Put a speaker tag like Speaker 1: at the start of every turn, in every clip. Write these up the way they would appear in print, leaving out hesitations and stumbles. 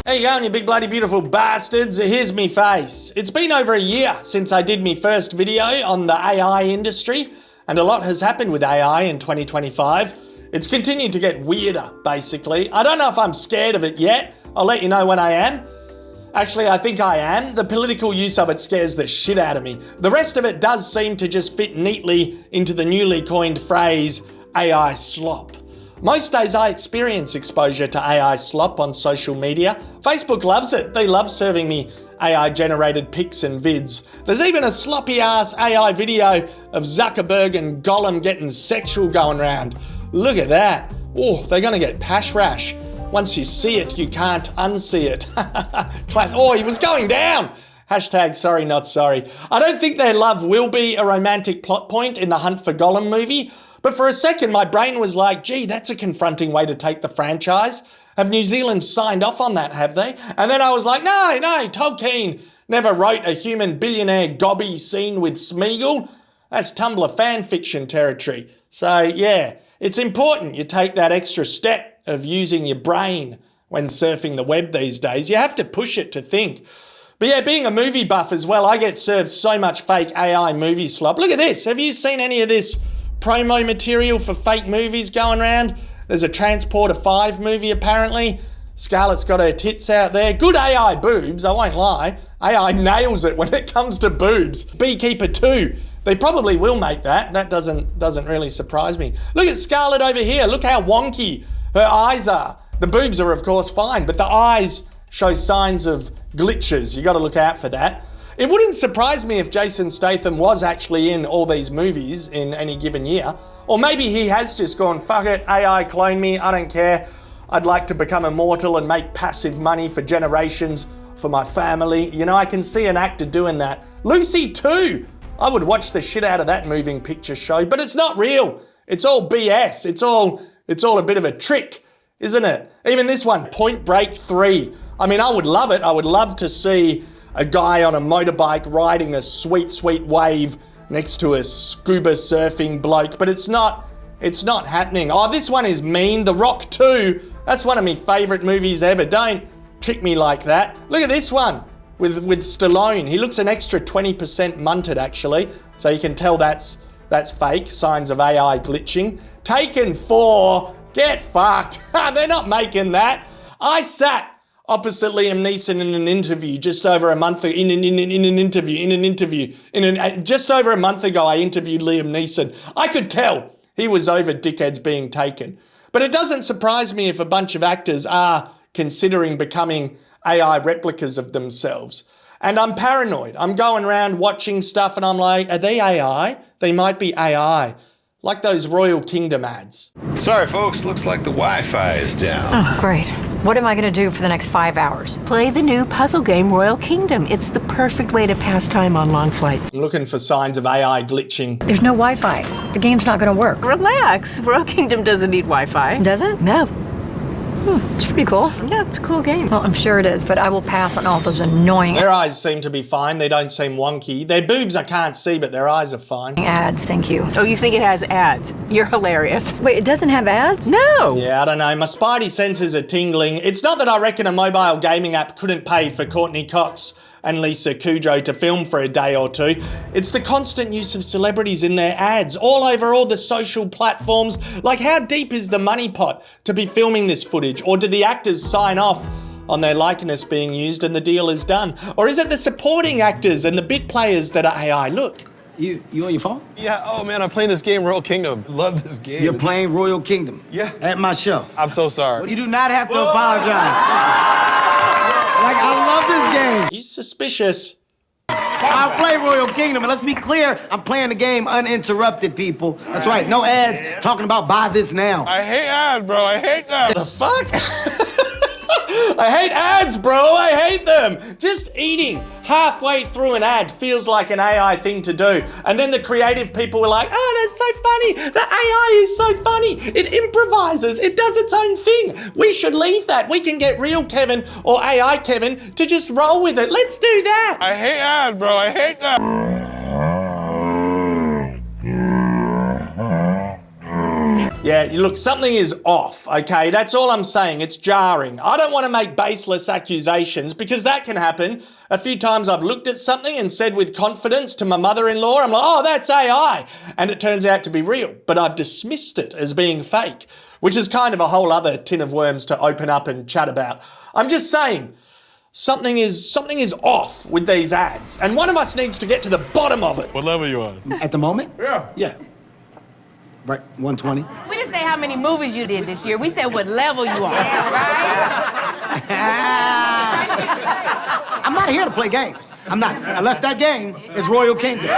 Speaker 1: There you go, you big bloody beautiful bastards. Here's me face. It's been over a year since I did my first video on the AI industry, and a lot has happened with AI in 2025. It's continued to get weirder, basically. I don't know if I'm scared of it yet. I'll let you know when I am. Actually, I think I am. The political use of it scares the shit out of me. The rest of it does seem to just fit neatly into the newly coined phrase, AI slop. Most days I experience exposure to AI slop on social media. Facebook loves it. They love serving me AI-generated pics and vids. There's even a sloppy-ass AI video of Zuckerberg and Gollum getting sexual going around. Look at that. Oh, they're gonna get pash rash. Once you see it, you can't unsee it. Class. Oh, he was going down. Hashtag sorry, not sorry. I don't think their love will be a romantic plot point in the Hunt for Gollum movie, but for a second my brain was like, gee, that's a confronting way to take the franchise. Have New Zealand signed off on that, have they? And then I was like, no, Tolkien never wrote a human billionaire gobby scene with Smeagol. That's Tumblr fan fiction territory. So yeah, it's important you take that extra step of using your brain when surfing the web these days. You have to push it to think. But yeah, being a movie buff as well, I get served so much fake AI movie slop. Look at this. Have you seen any of this promo material for fake movies going around? There's a Transporter 5 movie apparently. Scarlett's got her tits out there. Good AI boobs, I won't lie. AI nails it when it comes to boobs. Beekeeper 2. They probably will make that. That doesn't really surprise me. Look at Scarlett over here. Look how wonky her eyes are. The boobs are of course fine, but the eyes show signs of glitches. You gotta look out for that. It wouldn't surprise me if Jason Statham was actually in all these movies in any given year. Or maybe he has just gone, fuck it, AI clone me, I don't care. I'd like to become immortal and make passive money for generations for my family. You know, I can see an actor doing that. Lucy 2. I would watch the shit out of that moving picture show, but it's not real. It's all BS. It's all a bit of a trick, isn't it? Even this one, Point Break 3. I mean, I would love it. I would love to see a guy on a motorbike riding a sweet, sweet wave next to a scuba surfing bloke, but it's not happening. Oh, this one is mean. The Rock 2. That's one of my favorite movies ever. Don't trick me like that. Look at this one with Stallone. He looks an extra 20% munted actually, so you can tell that's fake. Signs of AI glitching. Taken 4. Get fucked. They're not making that. I sat opposite Liam Neeson in an interview just over a month ago. Just over a month ago, I interviewed Liam Neeson. I could tell he was over dickheads being taken. But it doesn't surprise me if a bunch of actors are considering becoming AI replicas of themselves. And I'm paranoid. I'm going around watching stuff and I'm like, are they AI? They might be AI. Like those Royal Kingdom ads.
Speaker 2: Sorry folks, looks like the Wi-Fi is down.
Speaker 3: Oh, great. What am I gonna do for the next 5 hours?
Speaker 4: Play the new puzzle game Royal Kingdom. It's the perfect way to pass time on long flights.
Speaker 1: I'm looking for signs of AI glitching.
Speaker 3: There's no Wi-Fi. The game's not gonna work.
Speaker 4: Relax. Royal Kingdom doesn't need Wi-Fi.
Speaker 3: Does it?
Speaker 4: No.
Speaker 3: It's pretty cool.
Speaker 4: Yeah, it's a cool game.
Speaker 3: Well, I'm sure it is, but I will pass on all those annoying
Speaker 1: Their eyes seem to be fine. They don't seem wonky. Their boobs I can't see, but their eyes are fine.
Speaker 3: ads, thank you.
Speaker 4: Oh, you think it has ads? You're hilarious.
Speaker 3: Wait, it doesn't have ads?
Speaker 4: No!
Speaker 1: Yeah, I don't know. My spidey senses are tingling. It's not that I reckon a mobile gaming app couldn't pay for Courtney Cox and Lisa Kudrow to film for a day or two. It's the constant use of celebrities in their ads all over all the social platforms. Like, how deep is the money pot to be filming this footage? Or do the actors sign off on their likeness being used and the deal is done? Or is it the supporting actors and the bit players that are AI? Look.
Speaker 5: You on your phone?
Speaker 2: Yeah, oh man, I'm playing this game, Royal Kingdom. Love this game.
Speaker 5: You're playing Royal Kingdom?
Speaker 2: Yeah.
Speaker 5: At my show?
Speaker 2: I'm so sorry.
Speaker 5: Well, you do not have to apologize. Listen. Like, I love this game.
Speaker 1: He's suspicious.
Speaker 5: I play Royal Kingdom, and let's be clear, I'm playing the game uninterrupted, people. That's right, no ads talking about buy this now.
Speaker 2: I hate ads, bro. I hate them.
Speaker 1: The fuck? I hate ads, bro. I hate them. Just eating halfway through an ad feels like an AI thing to do. And then the creative people were like, oh, that's so funny. The AI is so funny. It improvises. It does its own thing. We should leave that. We can get real Kevin or AI Kevin to just roll with it. Let's do that.
Speaker 2: I hate ads, bro. I hate them.
Speaker 1: Yeah, look, something is off, okay? That's all I'm saying. It's jarring. I don't want to make baseless accusations because that can happen. A few times I've looked at something and said with confidence to my mother-in-law, I'm like, oh, that's AI. And it turns out to be real. But I've dismissed it as being fake, which is kind of a whole other tin of worms to open up and chat about. I'm just saying, something is off with these ads. And one of us needs to get to the bottom of it.
Speaker 2: What level are you on?
Speaker 5: At the moment?
Speaker 2: Yeah.
Speaker 5: Yeah. Right, 120.
Speaker 6: We didn't say how many movies you did this year. We said what level you on, right?
Speaker 5: I'm not here to play games. I'm not, unless that game is Royal Kingdom.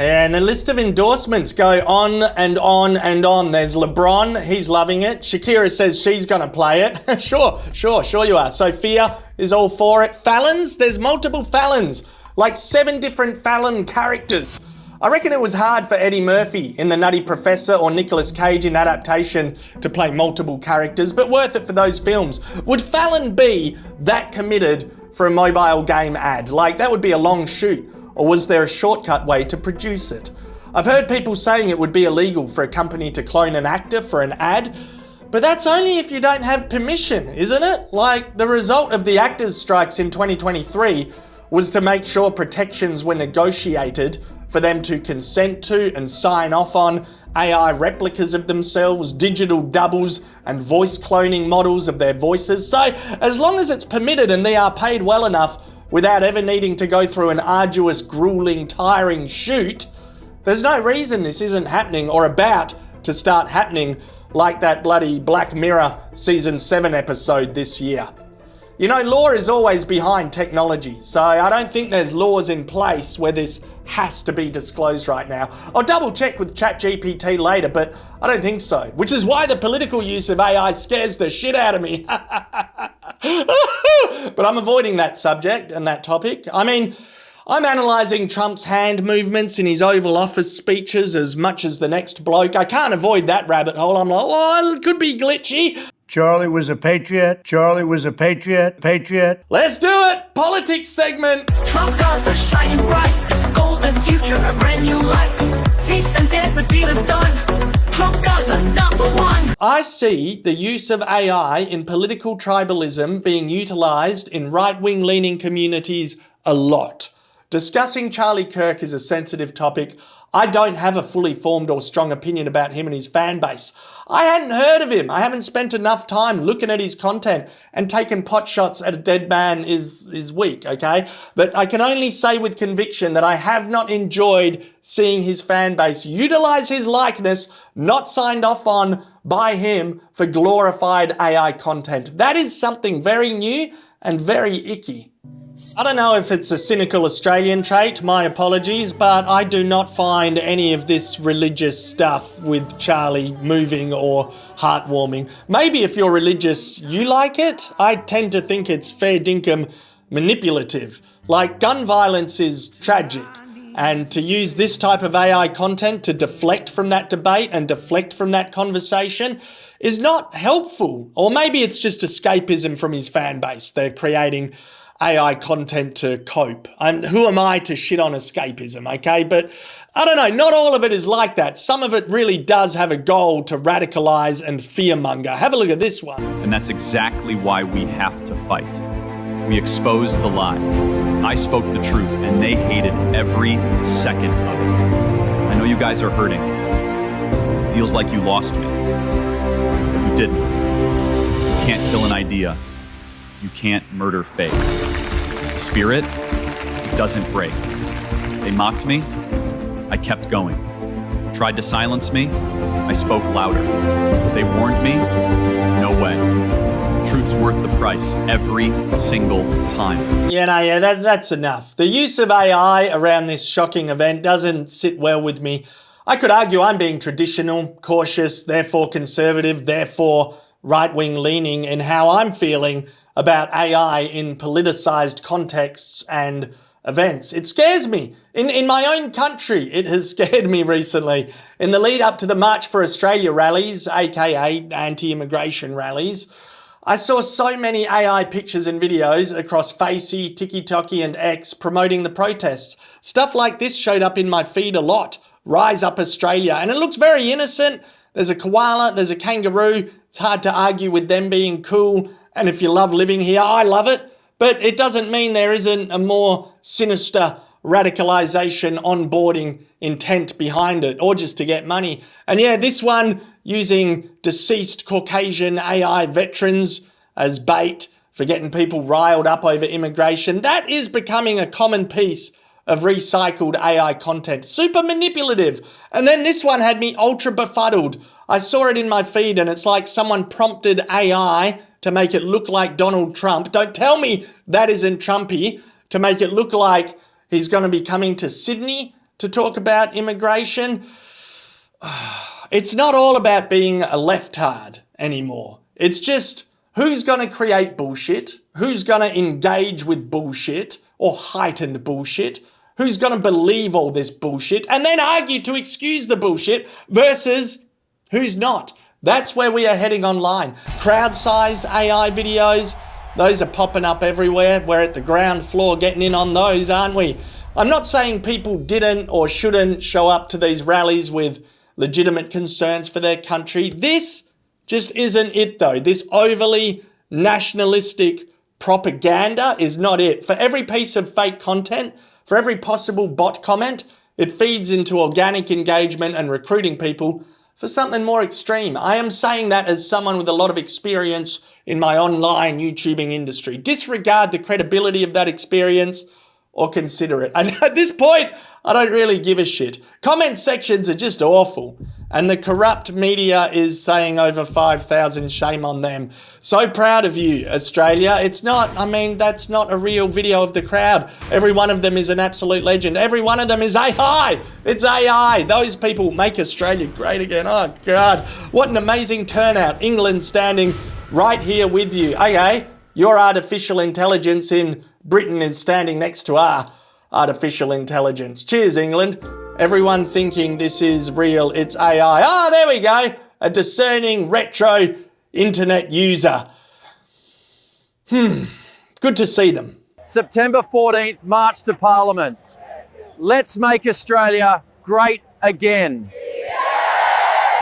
Speaker 1: And the list of endorsements go on and on and on. There's LeBron, he's loving it. Shakira says she's gonna play it. Sure you are. Sophia is all for it. Fallons, there's multiple Fallons, like 7 different Fallon characters. I reckon it was hard for Eddie Murphy in The Nutty Professor or Nicolas Cage in adaptation to play multiple characters, but worth it for those films. Would Fallon be that committed for a mobile game ad? Like, that would be a long shoot. Or was there a shortcut way to produce it? I've heard people saying it would be illegal for a company to clone an actor for an ad, but that's only if you don't have permission, isn't it? Like, the result of the actors' strikes in 2023 was to make sure protections were negotiated for them to consent to and sign off on AI replicas of themselves, digital doubles, and voice cloning models of their voices. So, as long as it's permitted and they are paid well enough without ever needing to go through an arduous, grueling, tiring shoot, there's no reason this isn't happening or about to start happening like that bloody Black Mirror Season 7 episode this year. You know, law is always behind technology, so I don't think there's laws in place where this has to be disclosed right now. I'll double check with ChatGPT later, but I don't think so, which is why the political use of AI scares the shit out of me. But I'm avoiding that subject and that topic. I mean, I'm analysing Trump's hand movements in his Oval Office speeches as much as the next bloke. I can't avoid that rabbit hole. I'm like, well, it could be glitchy.
Speaker 7: Charlie was a patriot. Charlie was a patriot. Patriot.
Speaker 1: Let's do it! Politics segment.
Speaker 8: Trump cars are shining bright. Golden future, a brand new life. Feast and dance, the deal is done. Trump cars are #1.
Speaker 1: I see the use of AI in political tribalism being utilised in right-wing leaning communities a lot. Discussing Charlie Kirk is a sensitive topic. I don't have a fully formed or strong opinion about him and his fan base. I hadn't heard of him. I haven't spent enough time looking at his content, and taking pot shots at a dead man is weak, okay? But I can only say with conviction that I have not enjoyed seeing his fan base utilise his likeness, not signed off on by him, for glorified AI content. That is something very new and very icky. I don't know if it's a cynical Australian trait, my apologies, but I do not find any of this religious stuff with Charlie moving or heartwarming. Maybe if you're religious, you like it. I tend to think it's fair dinkum manipulative. Like, gun violence is tragic, and to use this type of AI content to deflect from that debate and deflect from that conversation is not helpful. Or maybe it's just escapism from his fan base. They're creating AI content to cope. Who am I to shit on escapism, okay? But I don't know, not all of it is like that. Some of it really does have a goal to radicalise and fearmonger. Have a look at this one.
Speaker 9: And that's exactly why we have to fight. We exposed the lie. I spoke the truth, and they hated every second of it. I know you guys are hurting. It feels like you lost me. But you didn't. You can't kill an idea. You can't murder faith. The spirit, it doesn't break. They mocked me, I kept going. Tried to silence me, I spoke louder. They warned me, no way. Truth's worth the price every single time.
Speaker 1: Yeah, that's enough. The use of AI around this shocking event doesn't sit well with me. I could argue I'm being traditional, cautious, therefore conservative, therefore right-wing leaning in how I'm feeling about AI in politicised contexts and events. It scares me. In my own country, it has scared me recently. In the lead up to the March for Australia rallies, aka anti-immigration rallies, I saw so many AI pictures and videos across Facey, TikTok and X promoting the protests. Stuff like this showed up in my feed a lot. Rise Up Australia. And it looks very innocent. There's a koala, there's a kangaroo. It's hard to argue with them being cool. And if you love living here, I love it. But it doesn't mean there isn't a more sinister radicalization, onboarding intent behind it, or just to get money. And yeah, this one using deceased Caucasian AI veterans as bait for getting people riled up over immigration. That is becoming a common piece of recycled AI content. Super manipulative. And then this one had me ultra befuddled. I saw it in my feed and it's like someone prompted AI to make it look like Donald Trump. Don't tell me that isn't Trumpy, to make it look like he's going to be coming to Sydney to talk about immigration. It's not all about being a leftard anymore. It's just who's going to create bullshit, who's going to engage with bullshit or heightened bullshit, who's going to believe all this bullshit and then argue to excuse the bullshit versus who's not. That's where we are heading online. Crowd size AI videos, those are popping up everywhere. We're at the ground floor getting in on those, aren't we? I'm not saying people didn't or shouldn't show up to these rallies with legitimate concerns for their country. This just isn't it though. This overly nationalistic propaganda is not it. For every piece of fake content, for every possible bot comment, it feeds into organic engagement and recruiting people for something more extreme. I am saying that as someone with a lot of experience in my online YouTubing industry. Disregard the credibility of that experience or consider it. And at this point, I don't really give a shit. Comment sections are just awful. And the corrupt media is saying over 5,000, shame on them. So proud of you, Australia. It's not, I mean, that's not a real video of the crowd. Every one of them is an absolute legend. Every one of them is AI. It's AI. Those people make Australia great again. Oh, God. What an amazing turnout. England standing right here with you. Okay, your artificial intelligence in Britain is standing next to our artificial intelligence. Cheers, England. Everyone thinking this is real, it's AI. Ah, there we go. A discerning retro internet user. Good to see them.
Speaker 10: September 14th, March to Parliament. Let's make Australia great again.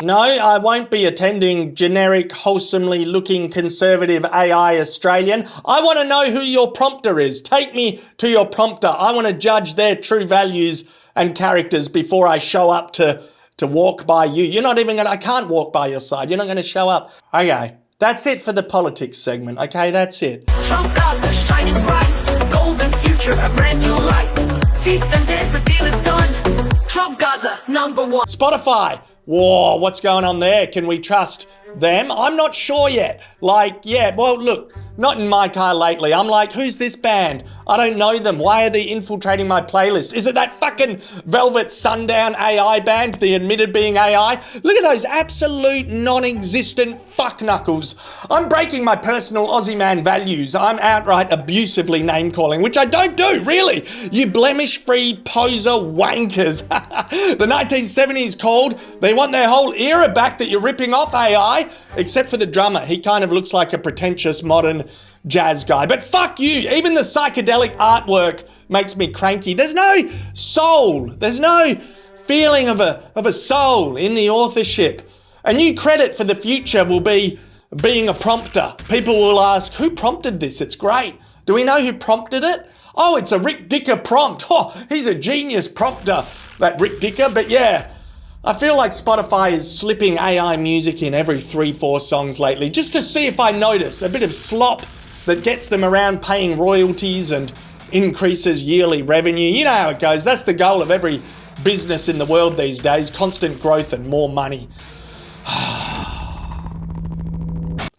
Speaker 1: No, I won't be attending generic, wholesomely looking conservative AI Australian. I want to know who your prompter is. Take me to your prompter. I want to judge their true values and characters before I show up to walk by you. You're not even I can't walk by your side. You're not going to show up. Okay, that's it for the politics segment. Okay, that's it.
Speaker 8: Trump Gaza shining bright, golden future, a brand new light. Feast and dance, the deal is done. Trump Gaza, #1.
Speaker 1: Spotify. Whoa, what's going on there? Can we trust them? I'm not sure yet. Like, yeah, well, look, not in my car lately. I'm like, who's this band? I don't know them. Why are they infiltrating my playlist? Is it that fucking Velvet Sundown AI band, the admitted being AI? Look at those absolute non-existent fuck knuckles. I'm breaking my personal Aussie man values. I'm outright abusively name-calling, which I don't do, really. You blemish-free poser wankers. The 1970s called. They want their whole era back that you're ripping off AI, except for the drummer. He kind of looks like a pretentious modern jazz guy. But fuck you, even the psychedelic artwork makes me cranky. There's no soul. There's no feeling of a soul in the authorship. A new credit for the future will be being a prompter. People will ask, who prompted this? It's great. Do we know who prompted it? Oh, it's a Rick Dicker prompt. Oh, he's a genius prompter, that Rick Dicker. But yeah, I feel like Spotify is slipping AI music in every 3-4 songs lately, just to see if I notice a bit of slop that gets them around paying royalties and increases yearly revenue. You know how it goes. That's the goal of every business in the world these days, constant growth and more money.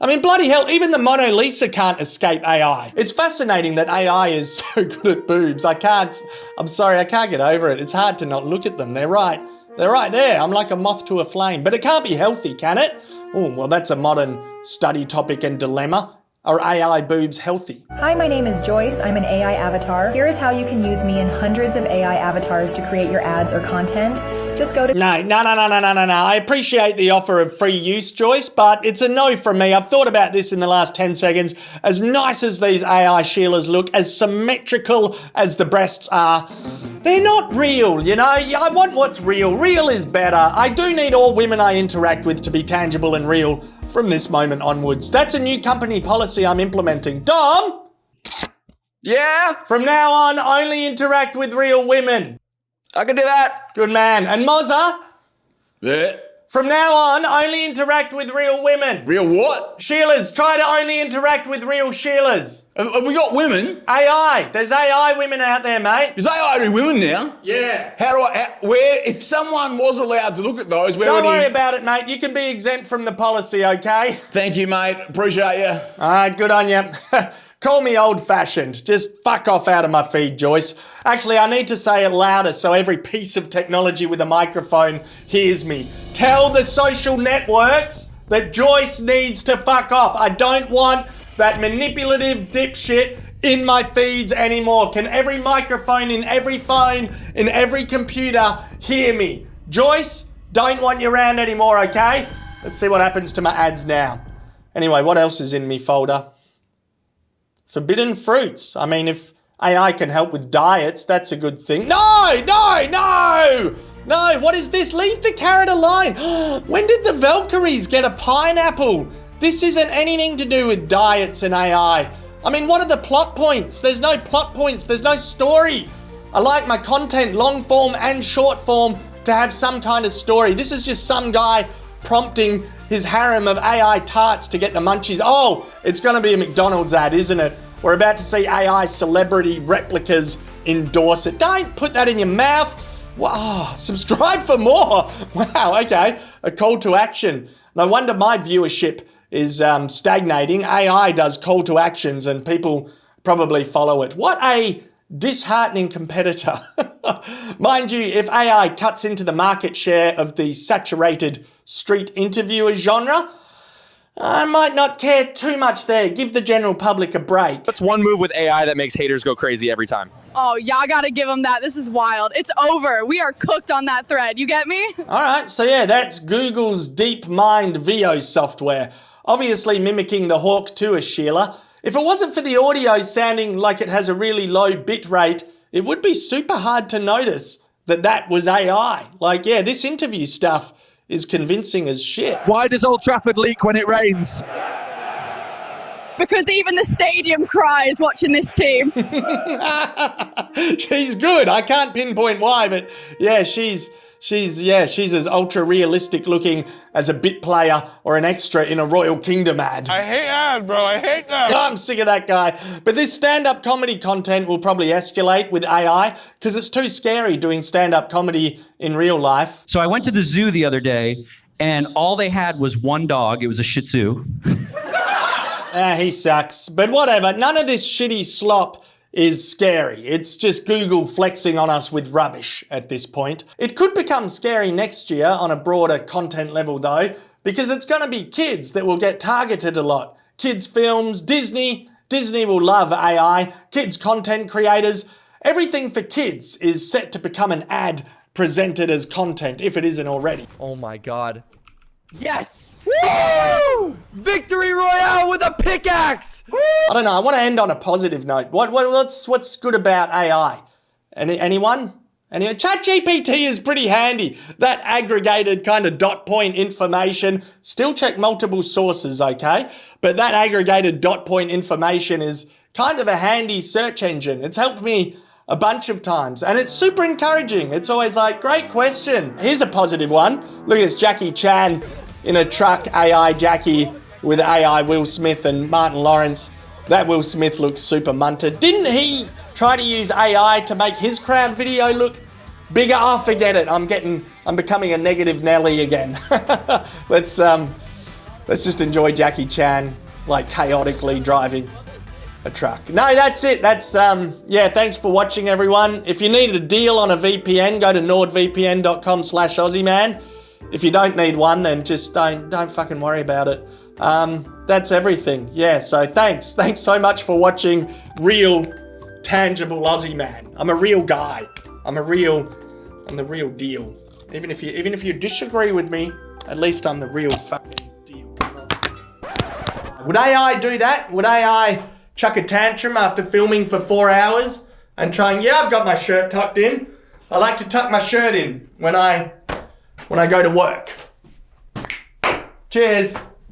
Speaker 1: I mean, bloody hell, even the Mona Lisa can't escape AI. It's fascinating that AI is so good at boobs. I'm sorry, I can't get over it. It's hard to not look at them. They're right there. I'm like a moth to a flame. But it can't be healthy, can it? Oh, well, that's a modern study topic and dilemma. Are AI boobs healthy?
Speaker 11: Hi, my name is Joyce. I'm an AI avatar. Here is how you can use me and hundreds of AI avatars to create your ads or content. Just go to...
Speaker 1: No. I appreciate the offer of free use, Joyce, but it's a no from me. I've thought about this in the last 10 seconds. As nice as these AI Sheilas look, as symmetrical as the breasts are, they're not real, you know? I want what's real. Real is better. I do need all women I interact with to be tangible and real from this moment onwards. That's a new company policy I'm implementing. Dom?
Speaker 12: Yeah?
Speaker 1: From now on, only interact with real women.
Speaker 12: I can do that.
Speaker 1: Good man. And Mozza?
Speaker 12: Yeah.
Speaker 1: From now on, only interact with real women.
Speaker 12: Real what?
Speaker 1: Sheilas. Try to only interact with real Sheilas.
Speaker 12: Have we got women?
Speaker 1: AI. There's AI women out there, mate.
Speaker 12: Is AI do women now?
Speaker 1: Yeah.
Speaker 12: If someone was allowed to look at those, where
Speaker 1: Don't
Speaker 12: would
Speaker 1: worry about it, mate. You can be exempt from the policy, okay?
Speaker 12: Thank you, mate. Appreciate you.
Speaker 1: All right, good on you. Call me old-fashioned. Just fuck off out of my feed, Joyce. Actually, I need to say it louder so every piece of technology with a microphone hears me. Tell the social networks that Joyce needs to fuck off. I don't want that manipulative dipshit in my feeds anymore. Can every microphone in every phone, in every computer hear me? Joyce, don't want you around anymore, okay? Let's see what happens to my ads now. Anyway, what else is in me folder? Forbidden fruits. I mean, if AI can help with diets, that's a good thing. No! What is this? Leave the carrot alone. When did the Valkyries get a pineapple? This isn't anything to do with diets and AI. I mean, what are the plot points? There's no plot points. There's no story. I like my content, long form and short form, to have some kind of story. This is just some guy prompting his harem of AI tarts to get the munchies. Oh, it's going to be a McDonald's ad, isn't it? We're about to see AI celebrity replicas endorse it. Don't put that in your mouth. Wow, subscribe for more. Wow, okay. A call to action. No wonder my viewership is stagnating. AI does call to actions and people probably follow it. What a disheartening competitor. Mind you, if AI cuts into the market share of the saturated street interviewer genre, I might not care too much there. Give the general public a break.
Speaker 13: What's one move with AI that makes haters go crazy every time?
Speaker 14: Oh, y'all gotta give them that. This is wild. It's over. We are cooked on that thread. You get me?
Speaker 1: All right, so yeah, that's Google's DeepMind VO software. Obviously mimicking the Hawk 2 Sheila. If it wasn't for the audio sounding like it has a really low bit rate, it would be super hard to notice that was AI. Like, yeah, this interview stuff is convincing as shit.
Speaker 13: Why does Old Trafford leak when it rains?
Speaker 14: Because even the stadium cries watching this team.
Speaker 1: She's good. I can't pinpoint why, but yeah, she's as ultra realistic looking as a bit player or an extra in a Royal Kingdom ad.
Speaker 2: I hate ads, bro. I hate them.
Speaker 1: I'm sick of that guy. But this stand-up comedy content will probably escalate with AI because it's too scary doing stand-up comedy in real life.
Speaker 15: So I went to the zoo the other day and all they had was one dog. It was a Shih Tzu.
Speaker 1: He sucks. But whatever. None of this shitty slop is scary. It's just Google flexing on us with rubbish at this point. It could become scary next year on a broader content level though, because it's going to be kids that will get targeted a lot. Kids films, Disney will love AI, kids content creators. Everything for kids is set to become an ad presented as content, if it isn't already.
Speaker 13: Oh my God. Yes! Woo! Victory Royale with a pickaxe! Woo!
Speaker 1: I don't know, I want to end on a positive note. What's good about AI? Anyone? ChatGPT is pretty handy. That aggregated kind of dot point information, still check multiple sources, okay? But that aggregated dot point information is kind of a handy search engine. It's helped me a bunch of times and it's super encouraging. It's always like, great question. Here's a positive one. Look at this, Jackie Chan in a truck, AI Jackie with AI Will Smith and Martin Lawrence. That Will Smith looks super munted. Didn't he try to use AI to make his crowd video look bigger? Oh, forget it. I'm becoming a negative Nelly again. Let's just enjoy Jackie Chan like chaotically driving a truck. No, that's it. Yeah, thanks for watching everyone. If you needed a deal on a VPN, go to nordvpn.com/AussieMan. If you don't need one, then just don't fucking worry about it. That's everything. Yeah, so thanks so much for watching real, tangible Aussie man. I'm a real guy. I'm the real deal. Even if you disagree with me, at least I'm the real fucking deal. Would AI do that? Would AI chuck a tantrum after filming for 4 hours and trying, yeah, I've got my shirt tucked in. I like to tuck my shirt in when I go to work. Cheers.